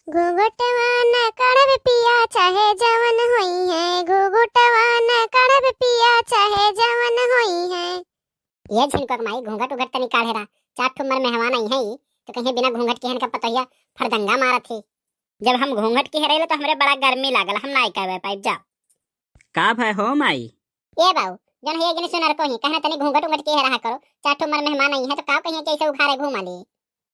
घूंघटवा न करब पिया चाहे जवन होई है, घूंघटवा न करब पिया चाहे जवन होई है। ये झिनकक माई घूंघट उघट तनी काढ़े रहा, 4 ठो मर मेहमान आई है तो कहीं बिना घूंघट के हन का पतैया फरदंगा मारत थे। जब हम घूंघट के रहे तो हमरे बड़ा गर्मी लागल, हम नाई कहवे पाइप जा का भाई हो माई। ए बाऊ जन हे गने सुनर को ही कहना तनी घूंघट उघट के रहा करो, 4 ठो मर मेहमान आई है तो का कहिए कैसे उखाड़े घुमा ली।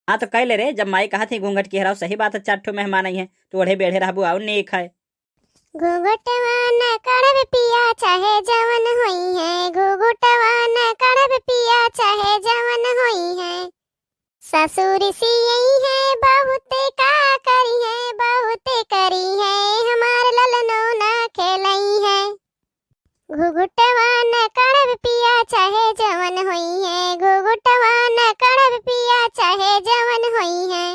हाँ तो कह ले रे, जब माई कहा थी घूंघट की हराओ, सही बात है, 4 ठो मेहमान आई है तो ओढ़े बेढ़े रहबू आओ नेक है। घूंघटवा न करब पिया चाहे जवन होई है, घूंघटवा न करब पिया चाहे जवन होई है। ससुर सियई है बहुत का करी है, बहुत करी है हमार ललनो न खेलई है। घूंघटवा न करब पिया चाहे जवन होई है, घूंघटवा न करब पिया चाहे जवन होई है।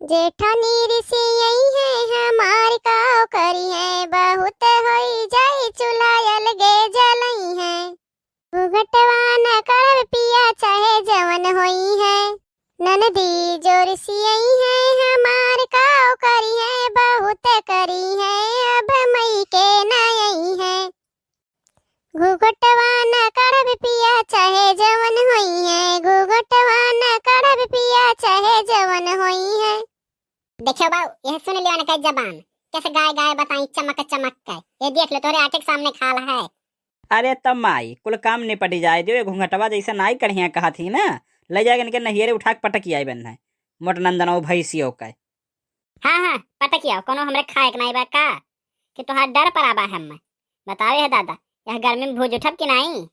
जेठनी ऋषियई है हमार काव करी है, बहुत होई जाई चुलाय अलगे जलई है। घूंघटवा न करब पिया चाहे जवन होई है। ननदी जोर सियई है हमार काव करी है, बहुत करी है अब मई के नई है। घूंघटवा न करब पिया चाहे जवन होई है, घूंघटवा न करब पिया चाहे जवन होई है। देखो बाऊ यह सुन लियो न जबान कैसे गाय गाय बताई चमक चमक के, ये देख लो तोरे आटे के सामने खाल है। अरे तब माई कुल काम निपटी जाए दो, ये घूंघटवा जैसा नाई कढ़िया कहा थी ना, ले जाएगा इनके नहियरे उठा के पटक आई बन है मोट नंदनो भैंसियों का। हाँ पटकिया कोनो हमरे खाए के नहीं बा का कि तोहार डर पर आबा हम बतावे है दादा, यह गर्मी में भूज उठब कि नहीं।